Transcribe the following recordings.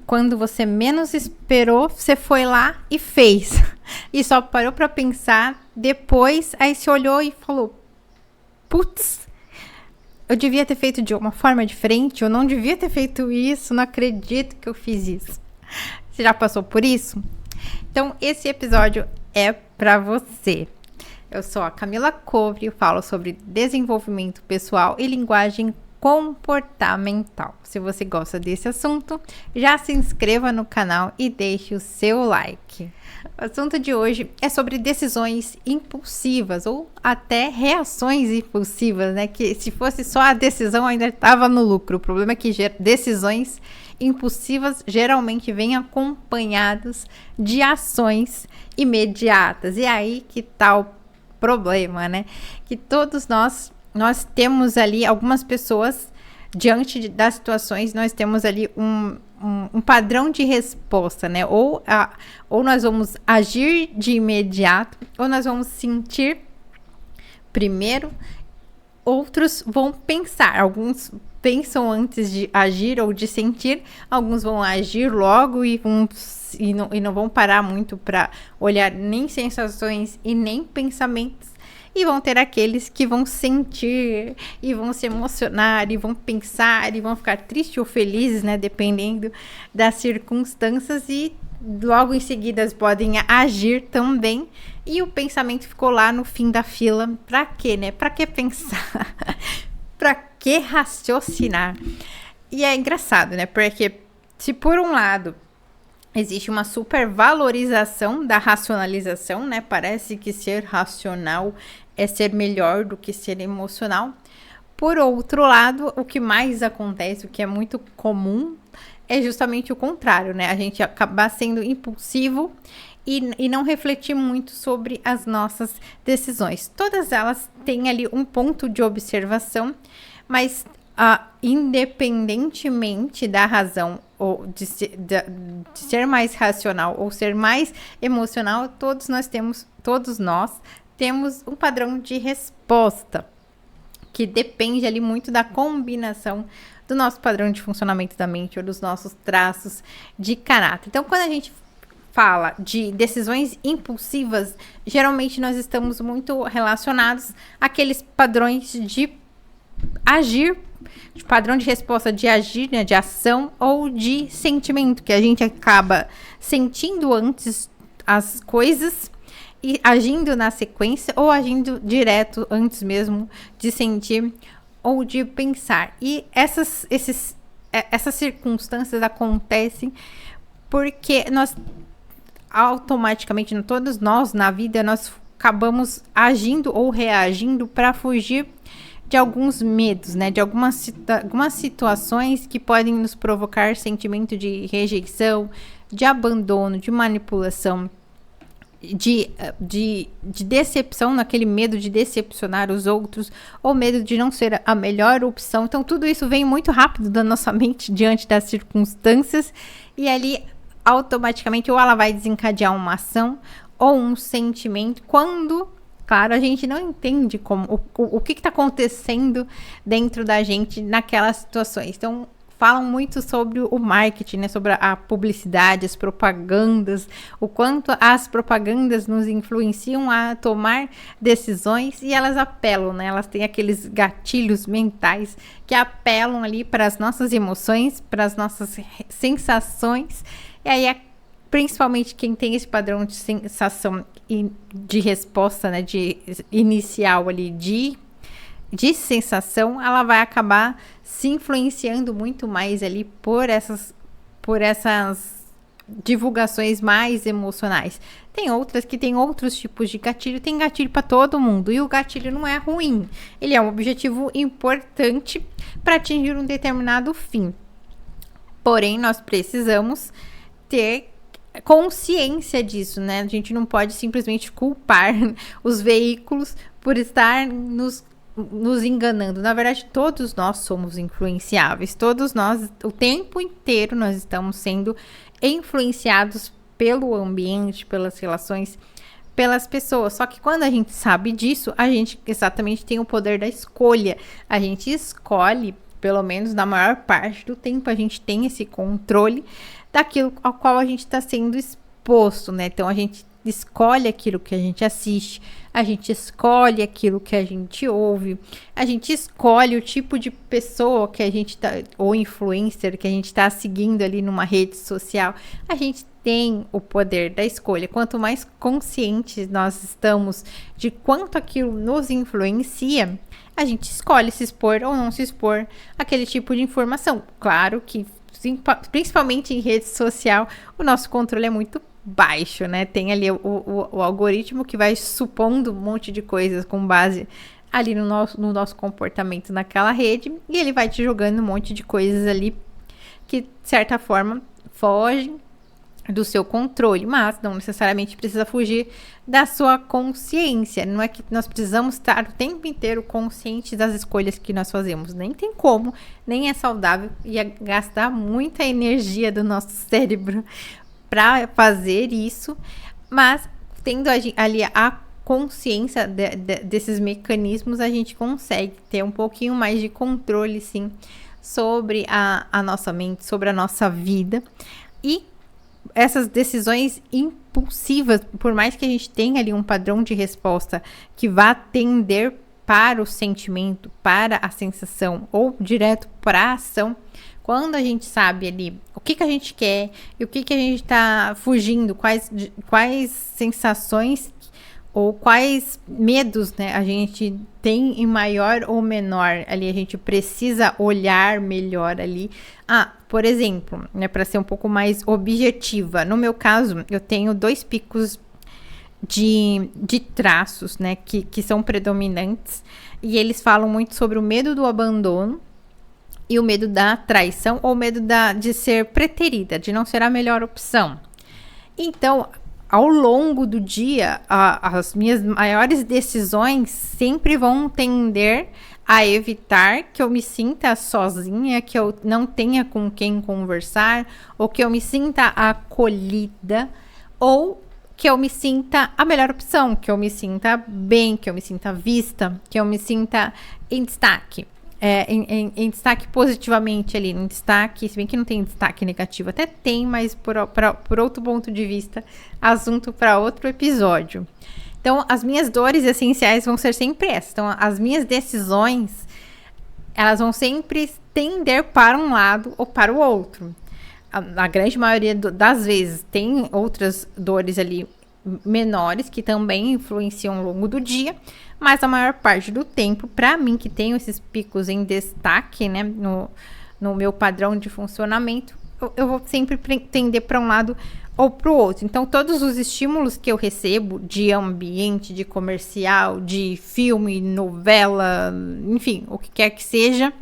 quando você menos esperou, você foi lá e fez. E só parou para pensar depois, aí você olhou e falou, putz, eu devia ter feito de uma forma diferente, eu não devia ter feito isso, não acredito que eu fiz isso. Você já passou por isso? Então, esse episódio é para você. Eu sou a Camila Covre, eu falo sobre desenvolvimento pessoal e linguagem comportamental. Se você gosta desse assunto, já se inscreva no canal e deixe o seu like. O assunto de hoje é sobre decisões impulsivas ou até reações impulsivas, né? Que se fosse só a decisão ainda estava no lucro. O problema é que decisões impulsivas geralmente vêm acompanhadas de ações imediatas. E aí que tá o problema, né? Que todos nós temos ali algumas pessoas diante das situações, nós temos ali um padrão de resposta, né? Ou nós vamos agir de imediato, ou nós vamos sentir primeiro, outros vão pensar. Alguns pensam antes de agir ou de sentir, alguns vão agir logo e não vão parar muito para olhar nem sensações e nem pensamentos. E vão ter aqueles que vão sentir e vão se emocionar e vão pensar e vão ficar tristes ou felizes, né? Dependendo das circunstâncias, e logo em seguida podem agir também. E o pensamento ficou lá no fim da fila. Pra quê, né? Pra que pensar? Pra que raciocinar? E é engraçado, né? Porque se por um lado existe uma supervalorização da racionalização, né? Parece que ser racional é ser melhor do que ser emocional. Por outro lado, o que mais acontece, o que é muito comum, é justamente o contrário, né? A gente acabar sendo impulsivo e não refletir muito sobre as nossas decisões. Todas elas têm ali um ponto de observação, mas independentemente da razão ou de ser mais racional ou ser mais emocional, todos nós temos um padrão de resposta que depende ali muito da combinação do nosso padrão de funcionamento da mente ou dos nossos traços de caráter. Então, quando a gente fala de decisões impulsivas, geralmente nós estamos muito relacionados àqueles padrões de agir, de padrão de resposta de agir, né, de ação ou de sentimento, que a gente acaba sentindo antes as coisas e agindo na sequência ou agindo direto antes mesmo de sentir ou de pensar. E essas circunstâncias acontecem porque nós automaticamente, todos nós na vida, nós acabamos agindo ou reagindo para fugir de alguns medos, né? De algumas situações que podem nos provocar sentimento de rejeição, de abandono, de manipulação, de decepção, naquele medo de decepcionar os outros, ou medo de não ser a melhor opção. Então, tudo isso vem muito rápido da nossa mente diante das circunstâncias, e ali, automaticamente, ou ela vai desencadear uma ação, ou um sentimento, quando, claro, a gente não entende o que está acontecendo dentro da gente naquelas situações. Então, falam muito sobre o marketing, né? Sobre a publicidade, as propagandas, o quanto as propagandas nos influenciam a tomar decisões, e elas apelam, né? Elas têm aqueles gatilhos mentais que apelam ali para as nossas emoções, para as nossas sensações, e aí principalmente quem tem esse padrão de sensação e de resposta, né? De inicial ali de sensação, ela vai acabar se influenciando muito mais ali por essas divulgações mais emocionais. Tem outras que tem outros tipos de gatilho, tem gatilho para todo mundo, e o gatilho não é ruim, ele é um objetivo importante para atingir um determinado fim. Porém, nós precisamos ter consciência disso, né? A gente não pode simplesmente culpar os veículos por estar nos enganando. Na verdade, todos nós somos influenciáveis. Todos nós, o tempo inteiro, nós estamos sendo influenciados pelo ambiente, pelas relações, pelas pessoas. Só que quando a gente sabe disso, a gente exatamente tem o poder da escolha. A gente escolhe pelo menos na maior parte do tempo, a gente tem esse controle daquilo ao qual a gente está sendo exposto, né? Então, a gente escolhe aquilo que a gente assiste, a gente escolhe aquilo que a gente ouve, a gente escolhe o tipo de pessoa que a gente tá, ou influencer que a gente está seguindo ali numa rede social. A gente tem o poder da escolha. Quanto mais conscientes nós estamos de quanto aquilo nos influencia, a gente escolhe se expor ou não se expor àquele tipo de informação. Claro que, principalmente em rede social, o nosso controle é muito baixo, né? Tem ali o algoritmo que vai supondo um monte de coisas com base ali no nosso comportamento naquela rede, e ele vai te jogando um monte de coisas ali que, de certa forma, fogem do seu controle, mas não necessariamente precisa fugir da sua consciência. Não é que nós precisamos estar o tempo inteiro conscientes das escolhas que nós fazemos. Nem tem como, nem é saudável, ia gastar muita energia do nosso cérebro para fazer isso, mas tendo ali a consciência desses mecanismos, a gente consegue ter um pouquinho mais de controle, sim, sobre a nossa mente, sobre a nossa vida. E essas decisões impulsivas, por mais que a gente tenha ali um padrão de resposta que vá tender para o sentimento, para a sensação ou direto para a ação, quando a gente sabe ali o que a gente quer e o que a gente está fugindo, quais sensações ou quais medos, né, a gente tem em maior ou menor ali, a gente precisa olhar melhor ali. Por exemplo, né, para ser um pouco mais objetiva, no meu caso, eu tenho 2 picos de traços, né, que são predominantes, e eles falam muito sobre o medo do abandono e o medo da traição, ou medo de ser preterida, de não ser a melhor opção. Então, ao longo do dia, as minhas maiores decisões sempre vão tender a evitar que eu me sinta sozinha, que eu não tenha com quem conversar, ou que eu me sinta acolhida, ou que eu me sinta a melhor opção, que eu me sinta bem, que eu me sinta vista, que eu me sinta em destaque. Em destaque positivamente ali, em destaque, se bem que não tem destaque negativo, até tem, mas por outro ponto de vista, assunto para outro episódio. Então, as minhas dores essenciais vão ser sempre essas. Então, as minhas decisões, elas vão sempre tender para um lado ou para o outro. A grande maioria das vezes tem outras dores ali menores que também influenciam ao longo do dia, mas a maior parte do tempo, para mim, que tenho esses picos em destaque, né, no meu padrão de funcionamento, eu vou sempre tender para um lado ou para o outro. Então, todos os estímulos que eu recebo de ambiente, de comercial, de filme, novela, enfim, o que quer que seja,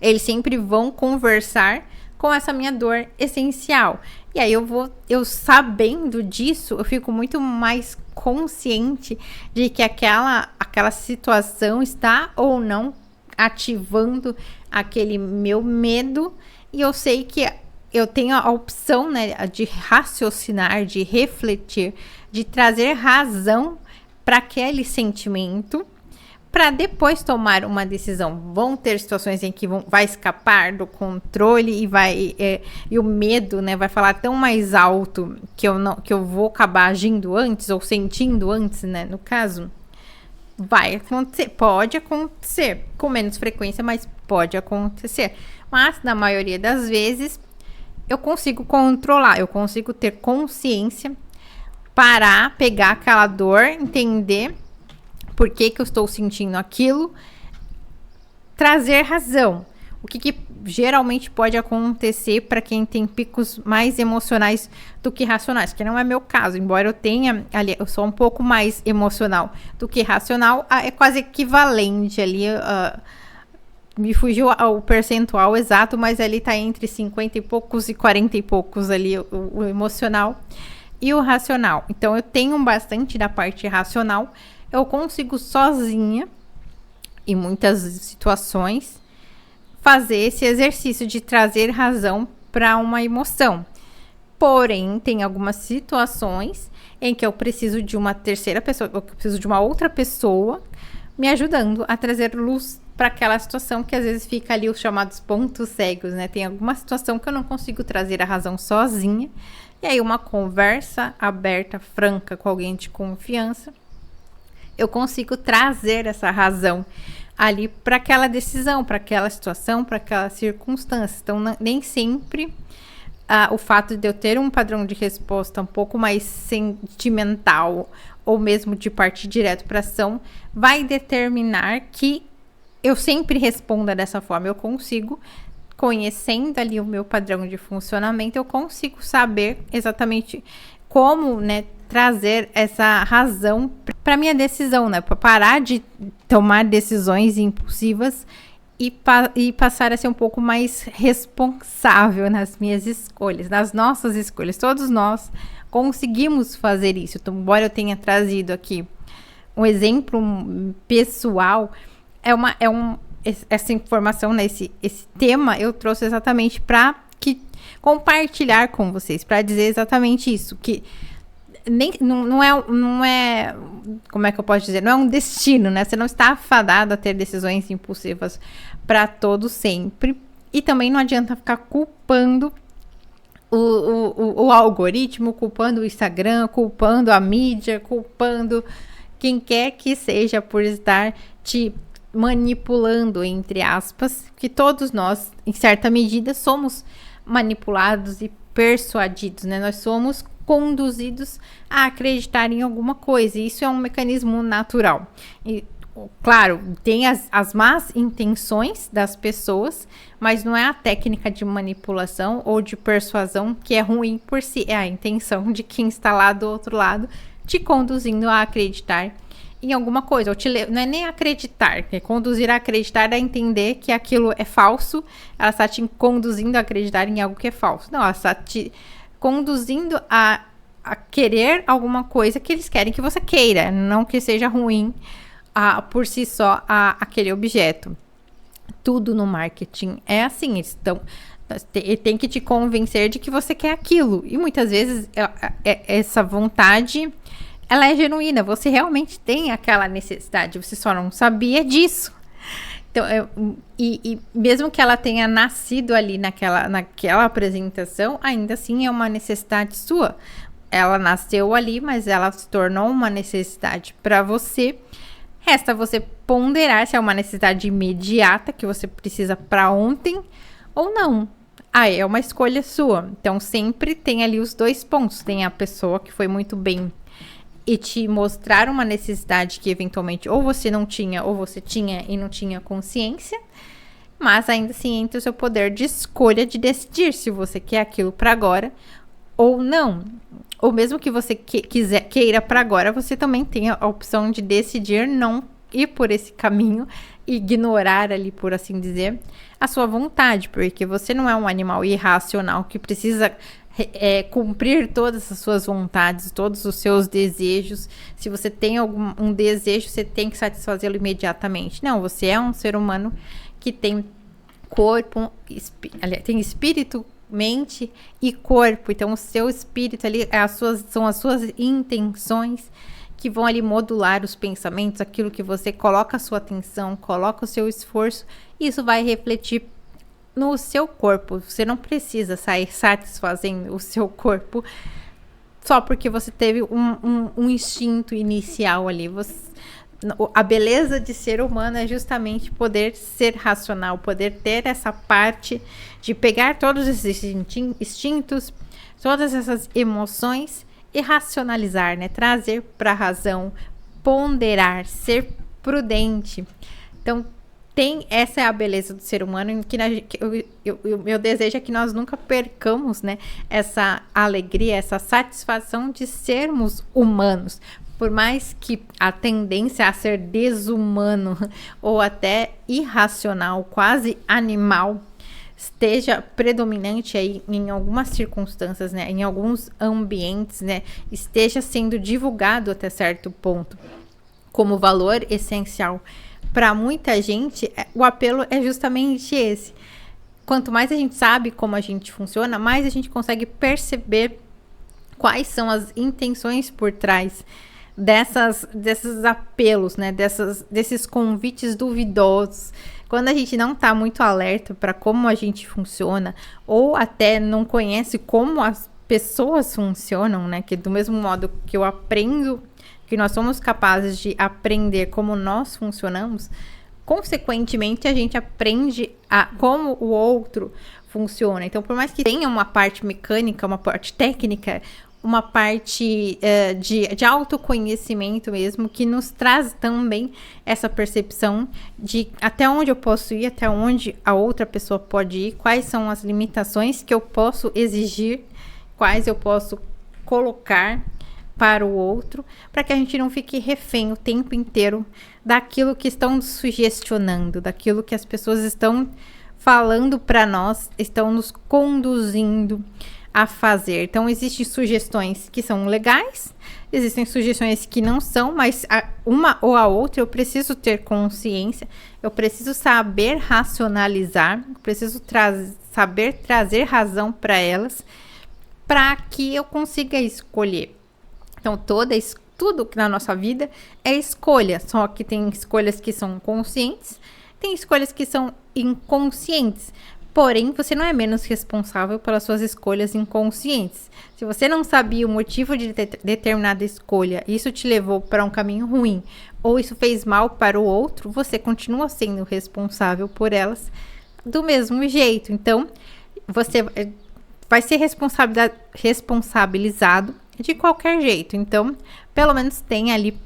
eles sempre vão conversar com essa minha dor essencial. E aí eu sabendo disso, eu fico muito mais consciente de que aquela situação está ou não ativando aquele meu medo, e eu sei que eu tenho a opção, né, de raciocinar, de refletir, de trazer razão para aquele sentimento, para depois tomar uma decisão. Vão ter situações em que vai escapar do controle e o medo, né, vai falar tão mais alto que eu vou acabar agindo antes ou sentindo antes, né, no caso. Vai acontecer, pode acontecer, com menos frequência, mas pode acontecer. Mas na maioria das vezes eu consigo controlar, eu consigo ter consciência, parar, pegar aquela dor, entender por que eu estou sentindo aquilo, trazer razão. O que geralmente pode acontecer para quem tem picos mais emocionais do que racionais, que não é meu caso, embora eu tenha ali, eu sou um pouco mais emocional do que racional, é quase equivalente ali, me fugiu o percentual exato, mas ali tá entre 50 e poucos e 40 e poucos ali, o emocional e o racional. Então eu tenho bastante da parte racional. Eu consigo sozinha, em muitas situações, fazer esse exercício de trazer razão para uma emoção. Porém, tem algumas situações em que eu preciso de uma terceira pessoa, eu preciso de uma outra pessoa me ajudando a trazer luz para aquela situação que às vezes fica ali os chamados pontos cegos, né? Tem alguma situação que eu não consigo trazer a razão sozinha, e aí uma conversa aberta, franca com alguém de confiança, eu consigo trazer essa razão ali para aquela decisão, para aquela situação, para aquela circunstância. Então, nem sempre o fato de eu ter um padrão de resposta um pouco mais sentimental ou mesmo de partir direto para ação vai determinar que eu sempre responda dessa forma. Eu consigo, conhecendo ali o meu padrão de funcionamento, eu consigo saber exatamente como, né, trazer essa razão para minha decisão, né, para parar de tomar decisões impulsivas e passar a ser um pouco mais responsável nas minhas escolhas, nas nossas escolhas. Todos nós conseguimos fazer isso. Então, embora eu tenha trazido aqui um exemplo pessoal, essa informação, né, esse tema eu trouxe exatamente para compartilhar com vocês, para dizer exatamente isso, que não é, como é que eu posso dizer, não é um destino, né? Você não está afadado a ter decisões impulsivas para todo sempre, e também não adianta ficar culpando o algoritmo, culpando o Instagram, culpando a mídia, culpando quem quer que seja por estar te manipulando, entre aspas, que todos nós, em certa medida, somos manipulados e persuadidos, né? Nós somos conduzidos a acreditar em alguma coisa, e isso é um mecanismo natural. E, claro, tem as más intenções das pessoas, mas não é a técnica de manipulação ou de persuasão que é ruim por si, é a intenção de quem está lá do outro lado te conduzindo a acreditar em alguma coisa, ou não é nem acreditar, é conduzir a acreditar, a entender que aquilo é falso, ela está te conduzindo a acreditar em algo que é falso. Não, ela está te conduzindo a querer alguma coisa que eles querem que você queira, não que seja ruim por si só aquele objeto. Tudo no marketing é assim, eles tem que te convencer de que você quer aquilo, e muitas vezes essa vontade ela é genuína, você realmente tem aquela necessidade, você só não sabia disso. Então, e mesmo que ela tenha nascido ali naquela apresentação, ainda assim é uma necessidade sua. Ela nasceu ali, mas ela se tornou uma necessidade para você. Resta você ponderar se é uma necessidade imediata, que você precisa para ontem, ou não. É uma escolha sua. Então, sempre tem ali os dois pontos. Tem a pessoa que foi muito bem e te mostrar uma necessidade que eventualmente ou você não tinha, ou você tinha e não tinha consciência, mas ainda assim entra o seu poder de escolha de decidir se você quer aquilo para agora ou não. Ou mesmo que você queira para agora, você também tem a opção de decidir não ir por esse caminho, ignorar ali, por assim dizer, a sua vontade, porque você não é um animal irracional que precisa cumprir todas as suas vontades, todos os seus desejos. Se você tem um desejo, você tem que satisfazê-lo imediatamente. Não, você é um ser humano que tem corpo, tem espírito, mente e corpo. Então, o seu espírito ali são as suas intenções que vão ali modular os pensamentos, aquilo que você coloca a sua atenção, coloca o seu esforço, isso vai refletir no seu corpo. Você não precisa sair satisfazendo o seu corpo só porque você teve um instinto inicial ali. A beleza de ser humano é justamente poder ser racional, poder ter essa parte de pegar todos esses instintos, todas essas emoções e racionalizar, né? Trazer para a razão, ponderar, ser prudente. Então, essa é a beleza do ser humano, que o meu desejo é que nós nunca percamos, né, essa alegria, essa satisfação de sermos humanos. Por mais que a tendência a ser desumano ou até irracional, quase animal, esteja predominante aí em algumas circunstâncias, né, em alguns ambientes, né, esteja sendo divulgado até certo ponto como valor essencial. Para muita gente, o apelo é justamente esse. Quanto mais a gente sabe como a gente funciona, mais a gente consegue perceber quais são as intenções por trás desses apelos, né? Desses convites duvidosos. Quando a gente não tá muito alerta para como a gente funciona, ou até não conhece como as pessoas funcionam, né? Que do mesmo modo que eu aprendo, que nós somos capazes de aprender como nós funcionamos, consequentemente a gente aprende a como o outro funciona. Então, por mais que tenha uma parte mecânica, uma parte técnica, uma parte de autoconhecimento mesmo, que nos traz também essa percepção de até onde eu posso ir, até onde a outra pessoa pode ir, quais são as limitações que eu posso exigir, quais eu posso colocar para o outro, para que a gente não fique refém o tempo inteiro daquilo que estão nos sugestionando, daquilo que as pessoas estão falando para nós, estão nos conduzindo a fazer. Então, existem sugestões que são legais, existem sugestões que não são, mas uma ou a outra eu preciso ter consciência, eu preciso saber racionalizar, eu preciso saber trazer razão para elas, para que eu consiga escolher. Então, tudo na nossa vida é escolha, só que tem escolhas que são conscientes, tem escolhas que são inconscientes. Porém, você não é menos responsável pelas suas escolhas inconscientes. Se você não sabia o motivo de determinada escolha, isso te levou para um caminho ruim, ou isso fez mal para o outro, você continua sendo responsável por elas do mesmo jeito. Então, você vai ser responsabilizado de qualquer jeito. Então, pelo menos tem ali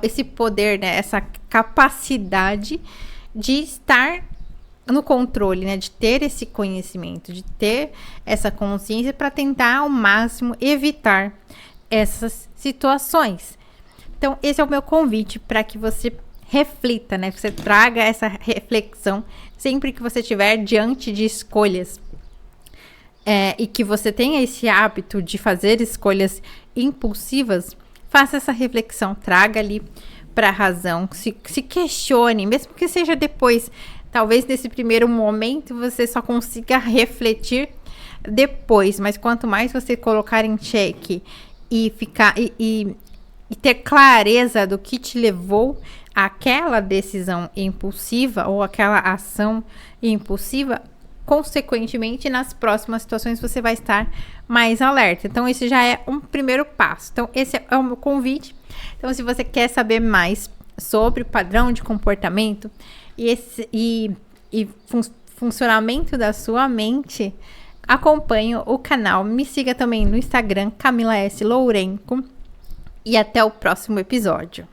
esse poder, né? Essa capacidade de estar no controle, né? De ter esse conhecimento, de ter essa consciência para tentar ao máximo evitar essas situações. Então, esse é o meu convite para que você reflita, né? Que você traga essa reflexão sempre que você estiver diante de escolhas. E que você tenha esse hábito de fazer escolhas impulsivas, faça essa reflexão, traga ali para a razão, se questione, mesmo que seja depois. Talvez nesse primeiro momento você só consiga refletir depois, mas quanto mais você colocar em xeque e ficar e ter clareza do que te levou àquela decisão impulsiva ou aquela ação impulsiva, consequentemente, nas próximas situações você vai estar mais alerta. Então, esse já é um primeiro passo. Então, esse é o meu convite. Então, se você quer saber mais sobre o padrão de comportamento e funcionamento da sua mente, acompanhe o canal. Me siga também no Instagram, Camila S. Lourenco. E até o próximo episódio.